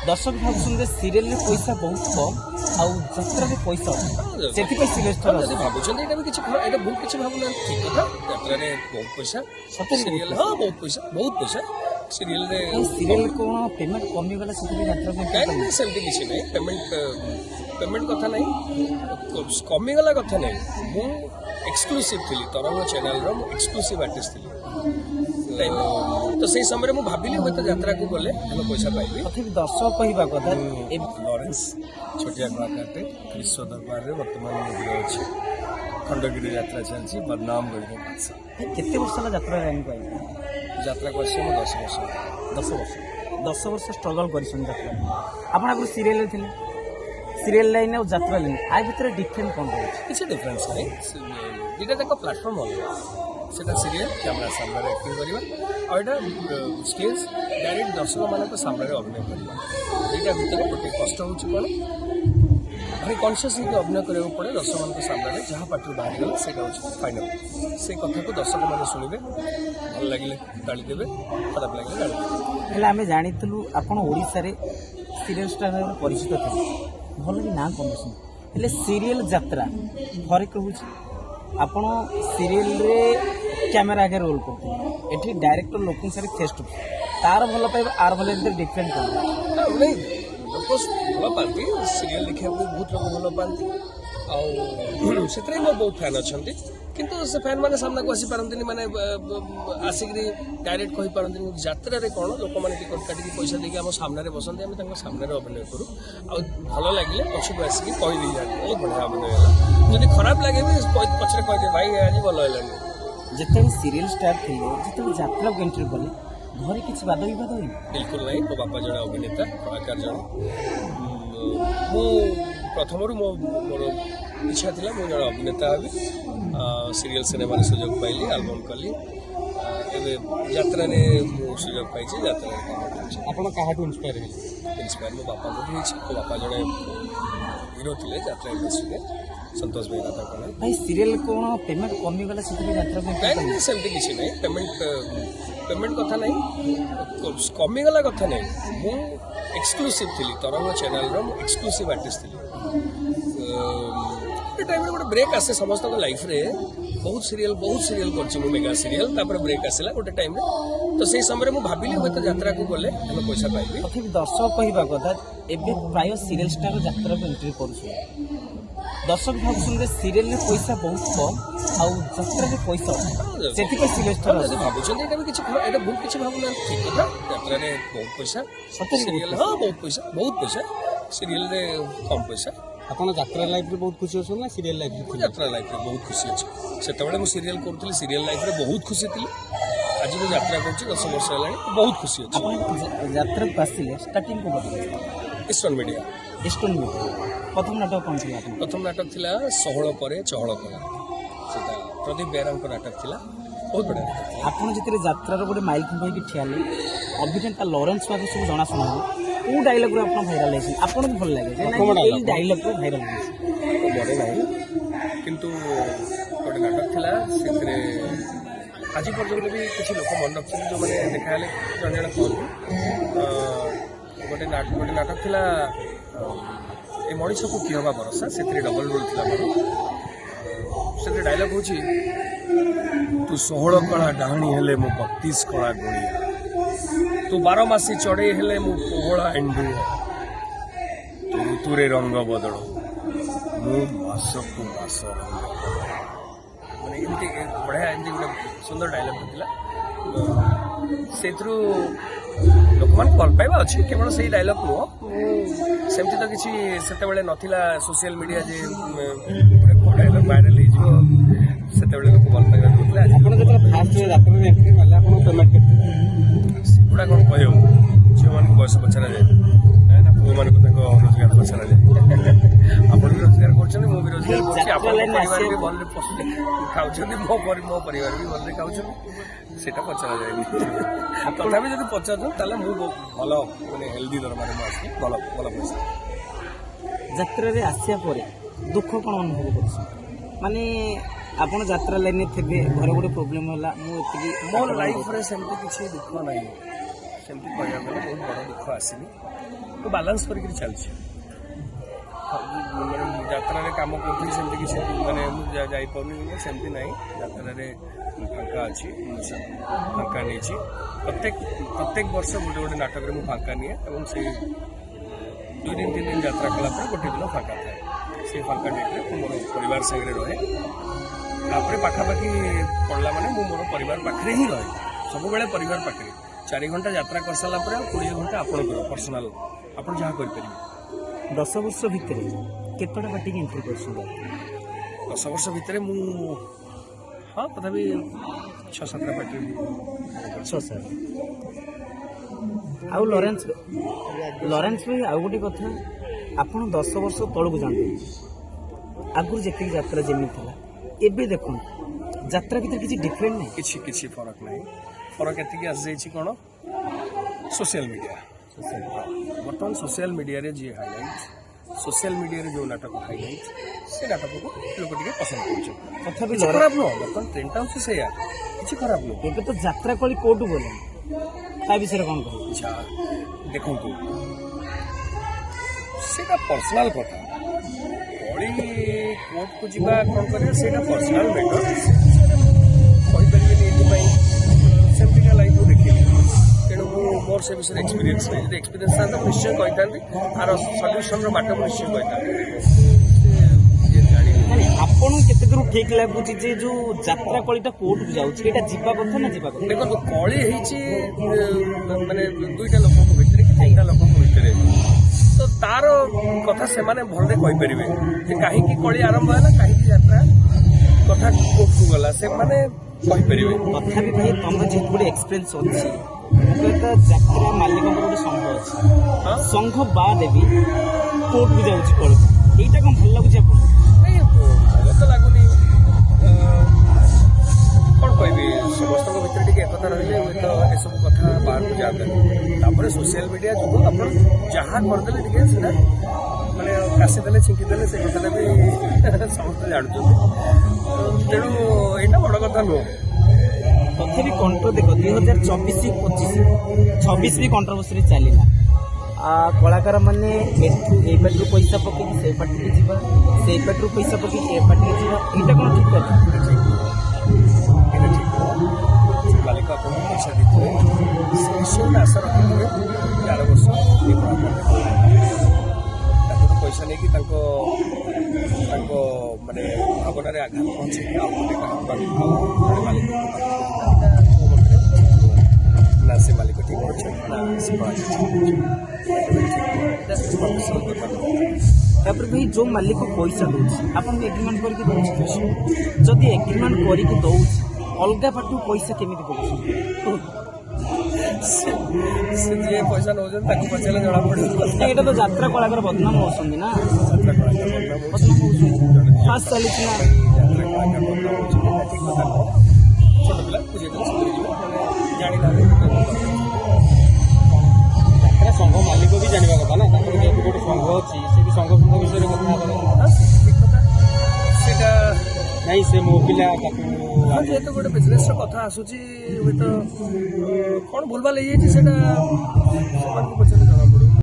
दर्शक भावुन सीरियल पैसा बहुत कम आउ यात्रा पैसा से भावुँ ये भूल किसी भावना ठीक कथा यात्रा बहुत पैसा सीरियल हाँ बहुत पैसा सीरियल सीरियल कौन पेमेंट कमिगला कहीं सेमती किसी ना पेमेंट कथा ना कमिगला कथा ना मु एक्सक्लूसिव थी तरंग चैनल एक्सक्लूसिव आर्टिस्ट थी तो से समय मुझे भाविली हूँ यात्रा को गले पैसा पाइबी तथापि दर्शक कहवा कथा लॉरेंस छोटिया कलाकार विश्व दरबार में बर्तमान मुझे अच्छे खंडगिरी यात्रा चलती बदनाम केते वर्ष यात्रा यात्रा को 10 वर्ष स्ट्रगल कर सीरियल थे सीरियल लाइन और यात्रा लाइन आ भर डिफरेंट कौन किसी डिफरेन्स नहीं दुटा जाक प्लाटफर्म अलग से सीरियल कैमेरा सामने एक्टिंग करवा और यहाँ स्टेज डायरेक्ट दर्शक मान सामने अभिनय करवा दुटा भितर गोटे कष्ट हो कौन भाई कनसीयस अभिनय कराया पड़े दर्शक मान सामने जहाँ पार्टी बाहर गला से फाइनाल से कथा को दर्शक मैंने शुणे भल लगे गाड़ी देवे खराब लगे गाड़ी देवे आम जानी आपड़ ओडिशा सीरियल स्टार परिचित थे भल कि ना कम हेले सीरियल यात्रा फरक रोचे आपण सीरियल रे कैमेरा आगे रोल करते एठी डायरेक्टर लोक सारे फेस टू तार भल पाइबा आर भल डिफरेंट कर लोक भल पाती सीरियल देखा बहुत लोग भल पाती से मो बहुत फैन अच्छा किंतु से फैन मैंने सामना को आसीपारती मैंने आसिक डायरेक्ट कही पारती यात्रा कौन लोक मैंने टिकट काटिक पैसा देके आम सामने बसते आम सामने अभिनय करूँ आ भल लगे पछक आसिक कहीदी जाए बहुत बढ़िया अभिनय है जब खराब लगे भी पचरे कहीदे भाई आज भल है जिते सीरियल स्टार थे जो यात्रा को एंट्री कले घर किसी बाद विवाद हो बिल्कुल नहीं मो बापा जड़े अभिनेता कलाकार जन मु प्रथम मोर इच्छा थी मुझे जड़े अभिनेता हेबी सीरियल सिनेमा सुजोग पाइली आलबम कली यात्रा सुजोग पाई यात्रा इन्स्पायर मो बापा को बापा जड़े हिरो थे यात्रा इंडस्ट्री संतोष भाई राधा भाई सीरियल कौन पेमेंट कमिगला कहीं सेमती किसी ना पेमेंट कथा ना कमिगला कथा ना मु एक्सक्लूसिव थी तरंग चैनल एक्सक्लूसिव आर्टिस्ट थी टाइम गोटे ब्रेक आसे समस्त लाइफ रे बहुत सीरियल कर मेगा सीरियल तापर ब्रेक आसला गोटे टाइम तो से समय मुझे भाविली हूँ यात्रा को गले पैसा पाइबी तथापि दर्शक कहवा कथा एवं प्राय सीरियल स्टार यात्रा को एंट्री कर दर्शक भावुन सीरियल पैसा बहुत कम आउ यात्रा पैसा से सीरियल स्टार भावुँ ये भूल किसी भावना ठीक कथा यात्रा बहुत पैसा सीरियल हाँ बहुत पैसा सीरियल कम पैसा आपन यात्रा लाइफ रे बहुत खुशी हो ना सीरियल लाइफ यात्रा लाइफ रे बहुत खुशी अच्छे से सीरियल करूँ सीरियल लाइफ रे बहुत खुशी थी आज मुझे यात्रा कर 10 वर्ष है बहुत खुशी अच्छे यात्रा को आसिले स्टार्टिंग को ईस्टर्न मीडिया प्रथम नाटक कौन थी प्रथम नाटक थिला सहल परे चहल कला सेटा प्रदीप बेराम को नाटक थिला बहुत बढ़िया नाटक आपन जितरे यात्रा गोटे माइल खंभ की ठियाले अभिनेता लॉरेंस बाबू सब जना सुना को डायलॉग रे आपन वायरल है आपन भी भल लागे ए डायलॉग को वायरल है बड़े नहीं किंतु गोटे नाटक थिला सेतरे आज पर्यटन भी किसी लोक मन रखते जो मैंने देखा जन गोटे नाटक थिला ए मनीष को कि हवा भरोसा से डबल रोल थी मोर से डायलॉग हूँ तू 16 कला डाणी हेले मु 32 कला गोलिया तू 12 मासी चढ़े हेले मु पोहला एंडुआ तू ऋतुरे रंग बदल मु मासकु मास रंग माने बढ़िया एमती गोटे सुंदर डायलॉग था से लोक मान भल पाइबा अच्छे केवल से डायलॉग नुह सेमती तो किसी से नाला सोशल मीडिया जे डायलॉग वायरल हो लोक भल पाइबा सेगुड़ा कौन कह झील मान बयस पचरा जाए ना पुओ मान रोजगार पचरा जाए आप रोजगार कर रोजगार कर भी भल खाऊँ मो परिवार भी भल खाऊँ सेटा पचरा जाए तथापि जब पचार मुझे भल मैंने हेल्दी दरमार भल भल पैसा यात्रा रे आसिया परे दुख कौन अनुभव कर माने आपन यात्रा लाइन थे घर गोटे प्रोब्लेम है मोर लाइफ रे सेमती किसी दुख ना सेमती कहया बहुत बड़ दुख आसनी तो बालांस करके चलती ଯାତ୍ରାରେ କାମ କରୁଥିଲି ସେମିତି କିଛି ମାନେ ମୁଁ ଯାଇପାରୁନି ସେମିତି ନାହିଁ ଯାତ୍ରାରେ ଫାଙ୍କା ଅଛି ଫାଙ୍କା ନେଇଛି ପ୍ରତ୍ୟେକ ବର୍ଷ ଗୋଟେ ଗୋଟେ ନାଟକରେ ମୁଁ ଫାଙ୍କା ନିଏ ଏବଂ ସେଇ 2 ଦିନ 3 ଦିନ ଯାତ୍ରା କଲା ପରେ ଗୋଟେ ଦିନ ଫାଙ୍କା ଥାଏ ସେଇ ଫାଙ୍କା ଡେଟ୍ରେ ମୁଁ ମୋର ପରିବାର ସାଙ୍ଗରେ ରହେ ତାପରେ ପାଖାପାଖି ପଡ଼ିଲା ମାନେ ମୁଁ ମୋର ପରିବାର ପାଖରେ ହିଁ ରହେ ସବୁବେଳେ ପରିବାର ପାଖରେ 4 ଘଣ୍ଟା ଯାତ୍ରା କରିସାରିଲା ପରେ 20 ଘଣ୍ଟା ଆପଣଙ୍କର ପର୍ସନାଲ ଆପଣ ଯାହା କରିପାରିବେ 10 ବର୍ଷ ଭିତରେ କେତେଟା ପାର୍ଟିକି ଏଣ୍ଟ୍ରି କରୁଛନ୍ତି 10 ବର୍ଷ ଭିତରେ ମୁଁ ହଁ ତଥାପି 6-7ଟା ପାର୍ଟି 6-7 ଆଉ ଲରେନ୍ସ ଭାଇ ଆଉ ଗୋଟେ କଥା ଆପଣ 10 ବର୍ଷ ତଳକୁ ଯାଆନ୍ତୁ ଆଗରୁ ଯେତିକି ଯାତ୍ରା ଯେମିତି ଥିଲା ଏବେ ଦେଖନ୍ତୁ ଯାତ୍ରା ଭିତରେ କିଛି ଡିଫରେଣ୍ଟ ନାହିଁ କିଛି ଫରକ ନାହିଁ ଫରକ ଏତିକି ଆସିଯାଇଛି କ'ଣ सोशल मीडिया बर्तमान सोशल मीडिया रे जी हाइलाइट सोशल मीडिया रे जो नाटक हाइलाइट से नाटक को लोक टिके पसंद करछन तथापि खराब न बर्तमान ट्रेंड टाउन से या किछि खराब न एबे तो यात्रा कली कोड बोले ता विषय कोन कह अच्छा देखंतु सेटा पर्सनल कथा कली कोर्ट को जीवा कोन करे सेटा पर्सनल मैटर कोइ परिबे नि पई सेमती का लाइफ देखिली तेणु मोर से विषय एक्सपीरियंस नहीं जो एक्सपीरियंस था तो निश्चय कहता आर सल्यूशन बाट निश्चय कहता आपन केते दूर ठीक लागुची जे जो यात्रा कलिटा कोर्ट को जाउची एटा जीवा कथा ना जीवा कथा देखो कली हेची माने दुईटा लोक भितरे कि तीनटा लोक भितरे तो तार कथा से माने भलरे कहि परिबे जे काहे की कली आरंभ होला काहे की यात्रा कथा कोर्ट को गला से माने कहि परिबे तथापि भाई तम जे गुड एक्सपीरियंस अछि मुकेता यात्रा मालिक गोटे संघ अछि संघ बाद भी कोर्ट को जाउची कल एटा कोन भल लागुची आपन नहीं भल तो लागुनी कौन कहबी समस्त भितर टिके एकता रहिले हुए तो ए सब कथा बाहर को जाता तापर सोशल मीडिया जो अपन जहाँ करदेले टिके सीधा माने कासी देले छिंकी देले से कथा भी समस्त जानुछु तेणु एटा बड़ कथा नो तथापि कंट्रो देख 2024-25 भी कंट्रोवर्सी चलला कलाकार मैंने ए पार्टी पैसा पकई से पार्टी की जीवा से पार्टी पैसा पकई ए पार्टी की जीवा एटा कोन ठीक कथा मालिक आपको पैसा देते आशा रखिए 11 वर्ष पैसा नहीं कि माने भावना आघात पहुंचे ना से मालिक ठीक अच्छे भाई जो मालिक पैसा दूसरी आप एग्रीमेंट करके जदि एग्रीमेंट करके दौर अलग पार्टी पैसा केमी जी पैसा नौ पचारे जना पड़े ये तो यात्रा कलाकार बदनाम होती ना फास्ट चली छोट पिला जानी यात्रा संघ मालिक भी जानवा कथा ना गोटे संघ अच्छी से भी संघ विषय कथा नहीं से मो पिला जेहेतु गोटे बिजनेस कथा आसूची हुए तो कौन भूलभाल हो पचारे जना पड़ो